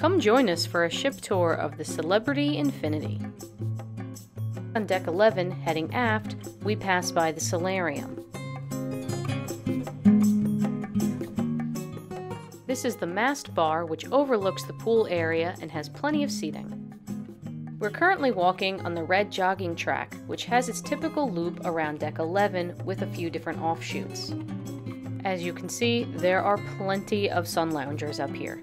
Come join us for a ship tour of the Celebrity Infinity. On deck 11, heading aft, we pass by the solarium. This is the mast bar which overlooks the pool area and has plenty of seating. We're currently walking on the red jogging track, which has its typical loop around deck 11 with a few different offshoots. As you can see, there are plenty of sun loungers up here.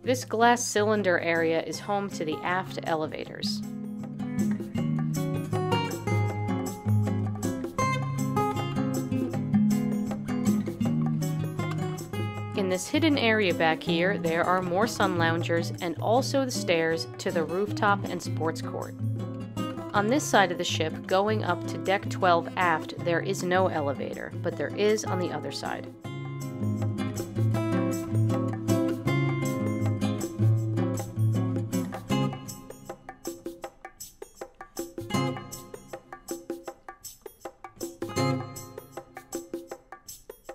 This glass cylinder area is home to the aft elevators. In this hidden area back here, there are more sun loungers and also the stairs to the rooftop and sports court. On this side of the ship, going up to deck 12 aft, there is no elevator, but there is on the other side.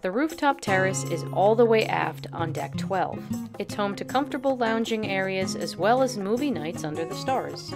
The rooftop terrace is all the way aft on deck 12. It's home to comfortable lounging areas as well as movie nights under the stars.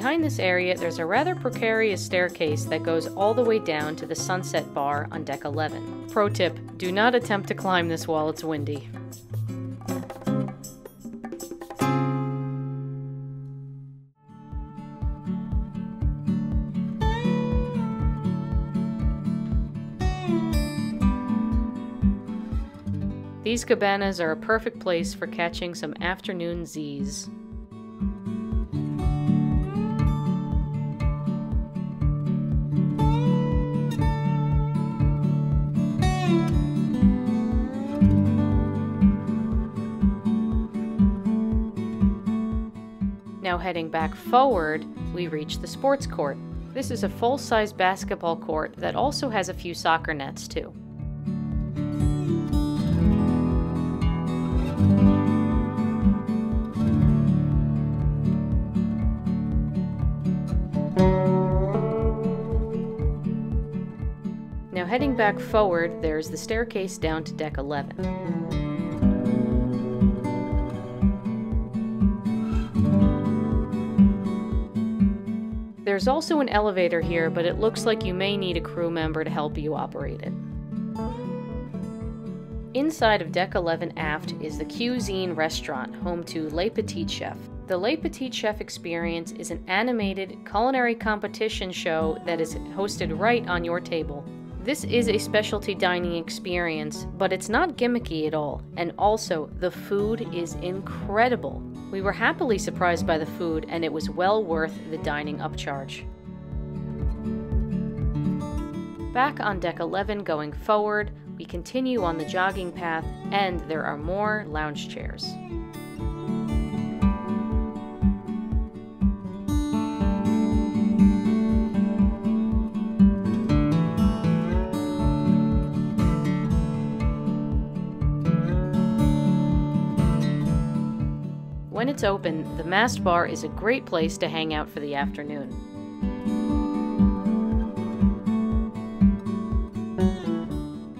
Behind this area, there's a rather precarious staircase that goes all the way down to the sunset bar on deck 11. Pro tip, do not attempt to climb this while it's windy. These cabanas are a perfect place for catching some afternoon Z's. Now heading back forward, we reach the sports court. This is a full-size basketball court that also has a few soccer nets too. Now heading back forward, there's the staircase down to deck 11. There's also an elevator here, but it looks like you may need a crew member to help you operate it. Inside of deck 11 aft is the Cuisine restaurant, home to Le Petit Chef. The Le Petit Chef Experience is an animated culinary competition show that is hosted right on your table. This is a specialty dining experience, but it's not gimmicky at all, and also the food is incredible. We were happily surprised by the food, and it was well worth the dining upcharge. Back on deck 11 going forward, we continue on the jogging path, and there are more lounge chairs. When it's open, the mast bar is a great place to hang out for the afternoon.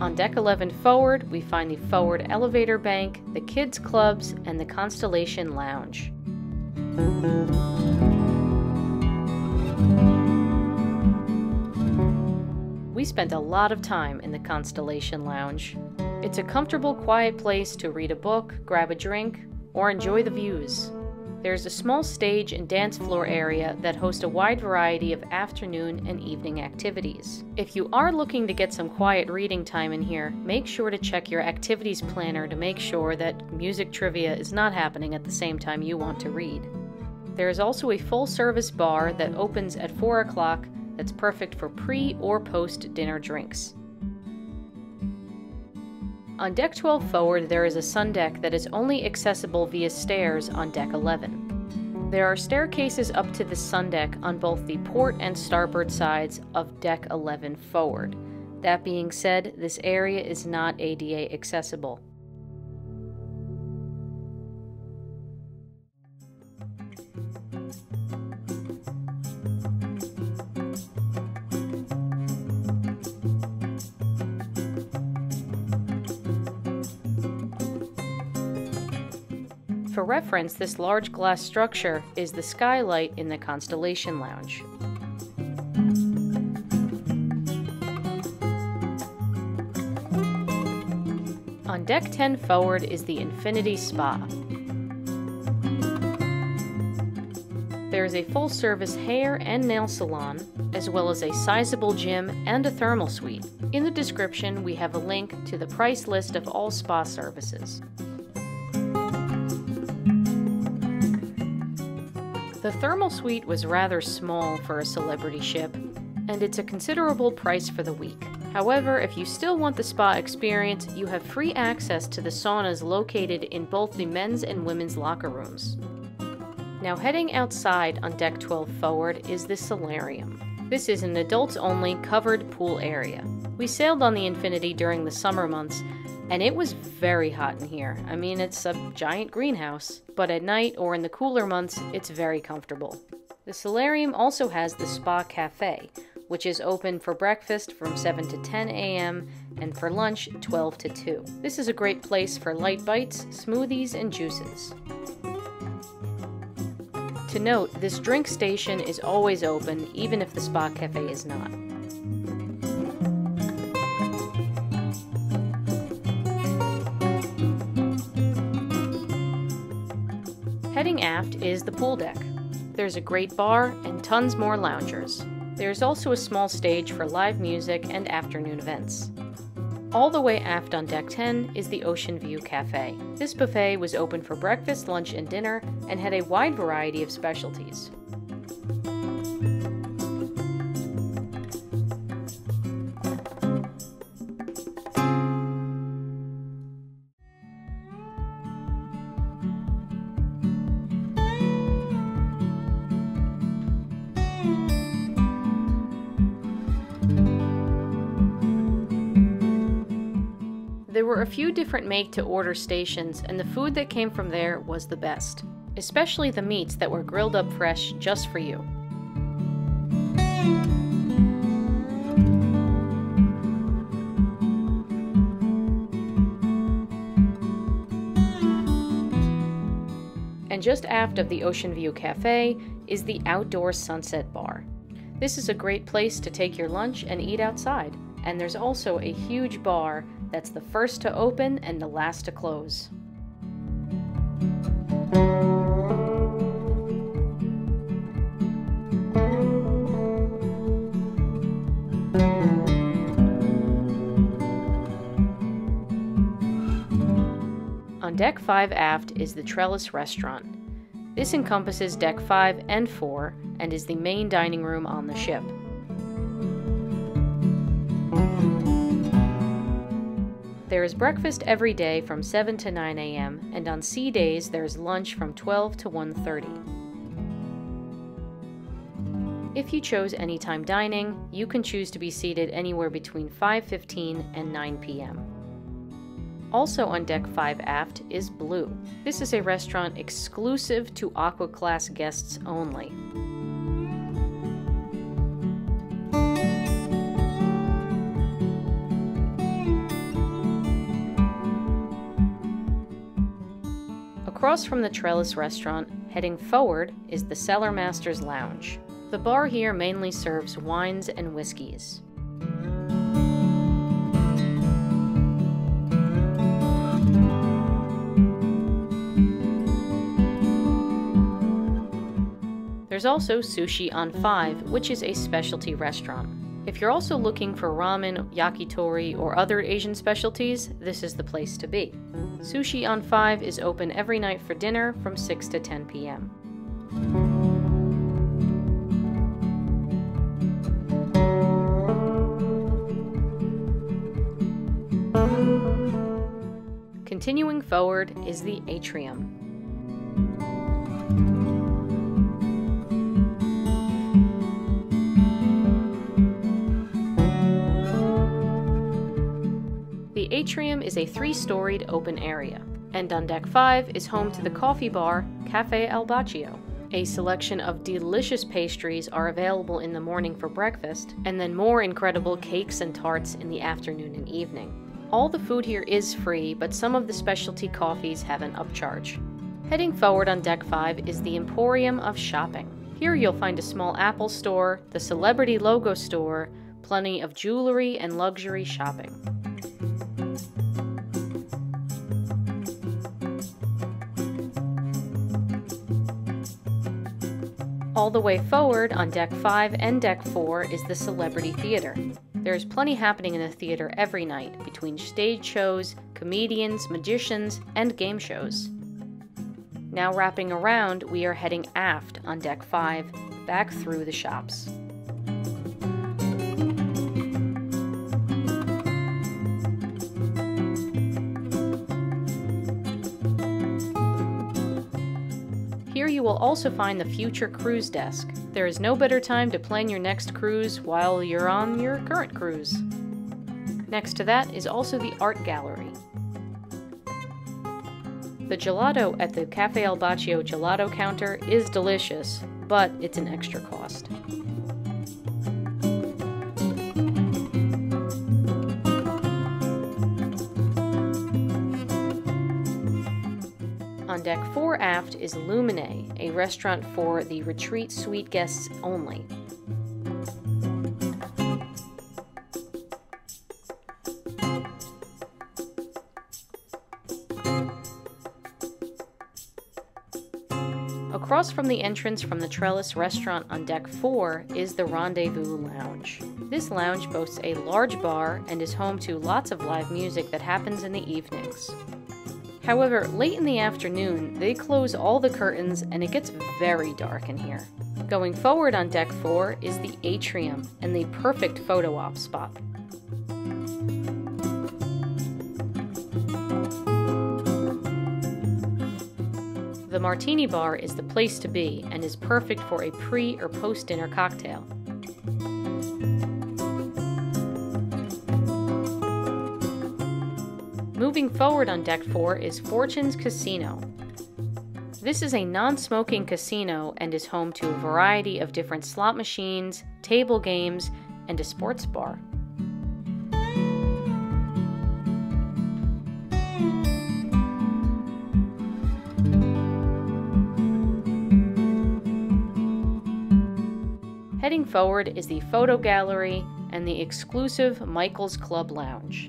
On deck 11 forward, we find the forward elevator bank, the kids' clubs, and the Constellation Lounge. We spent a lot of time in the Constellation Lounge. It's a comfortable, quiet place to read a book, grab a drink, or enjoy the views. There's a small stage and dance floor area that host a wide variety of afternoon and evening activities. If you are looking to get some quiet reading time in here, make sure to check your activities planner to make sure that music trivia is not happening at the same time you want to read. There is also a full-service bar that opens at 4 o'clock that's perfect for pre- or post-dinner drinks. On Deck 12 forward, there is a sun deck that is only accessible via stairs on Deck 11. There are staircases up to the sun deck on both the port and starboard sides of Deck 11 forward. That being said, this area is not ADA accessible. For reference, this large glass structure is the skylight in the Constellation Lounge. On Deck 10 forward is the Infinity Spa. There is a full-service hair and nail salon, as well as a sizable gym and a thermal suite. In the description, we have a link to the price list of all spa services. The thermal suite was rather small for a celebrity ship, and it's a considerable price for the week. However, if you still want the spa experience, you have free access to the saunas located in both the men's and women's locker rooms. Now heading outside on Deck 12 forward is the Solarium. This is an adults-only covered pool area. We sailed on the Infinity during the summer months, and it was very hot in here. I mean, it's a giant greenhouse, but at night or in the cooler months, it's very comfortable. The Solarium also has the Spa Cafe, which is open for breakfast from 7 to 10 a.m. and for lunch 12 to 2. This is a great place for light bites, smoothies, and juices. To note, this drink station is always open, even if the Spa Cafe is not. Heading aft is the pool deck. There's a great bar and tons more loungers. There's also a small stage for live music and afternoon events. All the way aft on Deck 10 is the Ocean View Cafe. This buffet was open for breakfast, lunch, and dinner, and had a wide variety of specialties. There were a few different make-to-order stations, and the food that came from there was the best, especially the meats that were grilled up fresh just for you. And just aft of the Ocean View Cafe is the Outdoor Sunset Bar. This is a great place to take your lunch and eat outside, and there's also a huge bar that's the first to open and the last to close. On Deck 5 aft is the Trellis Restaurant. This encompasses Deck 5 and 4 and is the main dining room on the ship. There is breakfast every day from 7 to 9 a.m., and on sea days there's lunch from 12 to 1:30. If you chose anytime dining, you can choose to be seated anywhere between 5:15 and 9 p.m. Also on Deck 5 aft is Blue. This is a restaurant exclusive to Aqua Class guests only. Across from the Trellis Restaurant, heading forward, is the Cellar Masters Lounge. The bar here mainly serves wines and whiskeys. There's also Sushi on 5, which is a specialty restaurant. If you're also looking for ramen, yakitori, or other Asian specialties, this is the place to be. Sushi on 5 is open every night for dinner from 6 to 10 p.m. Continuing forward is the atrium. The atrium is a 3-storied open area, and on Deck 5 is home to the coffee bar Cafe Al Baccio. A selection of delicious pastries are available in the morning for breakfast, and then more incredible cakes and tarts in the afternoon and evening. All the food here is free, but some of the specialty coffees have an upcharge. Heading forward on Deck 5 is the Emporium of Shopping. Here you'll find a small Apple store, the Celebrity Logo store, plenty of jewelry and luxury shopping. All the way forward on Deck 5 and Deck 4 is the Celebrity Theater. There's plenty happening in the theater every night, between stage shows, comedians, magicians, and game shows. Now wrapping around, we are heading aft on Deck 5, back through the shops. Here you will also find the Future Cruise Desk. There is no better time to plan your next cruise while you're on your current cruise. Next to that is also the Art Gallery. The gelato at the Cafe Al Baccio gelato counter is delicious, but it's an extra cost. On Deck 4 aft is Lumine, a restaurant for the retreat suite guests only. Across from the entrance from the Trellis restaurant on Deck 4 is the Rendezvous Lounge. This lounge boasts a large bar and is home to lots of live music that happens in the evenings. However, late in the afternoon, they close all the curtains and it gets very dark in here. Going forward on Deck 4 is the atrium and the perfect photo op spot. The Martini Bar is the place to be and is perfect for a pre- or post-dinner cocktail. Moving forward on Deck 4 is Fortune's Casino. This is a non-smoking casino and is home to a variety of different slot machines, table games, and a sports bar. Heading forward is the photo gallery and the exclusive Michael's Club Lounge.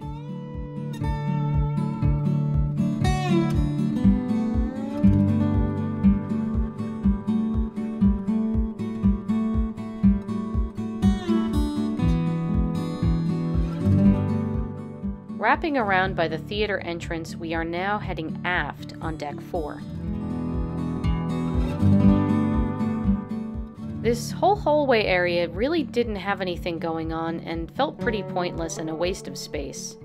Wrapping around by the theater entrance, we are now heading aft on Deck 4. This whole hallway area really didn't have anything going on and felt pretty pointless and a waste of space.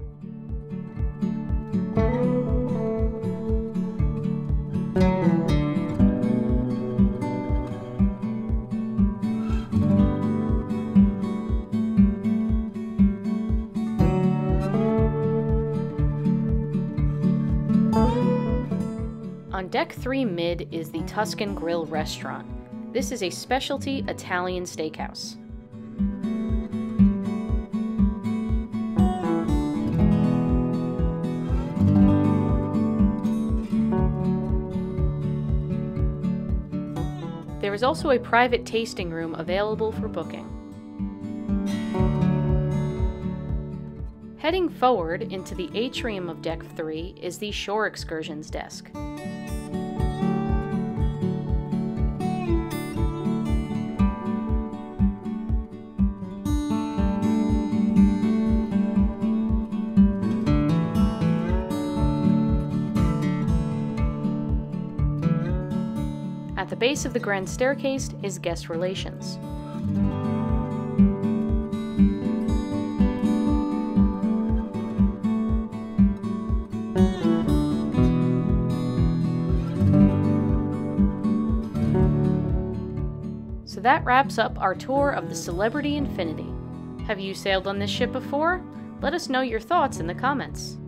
On Deck 3 mid is the Tuscan Grill restaurant. This is a specialty Italian steakhouse. There is also a private tasting room available for booking. Heading forward into the atrium of Deck 3 is the Shore Excursions desk. At the base of the grand staircase is guest relations. So that wraps up our tour of the Celebrity Infinity. Have you sailed on this ship before? Let us know your thoughts in the comments.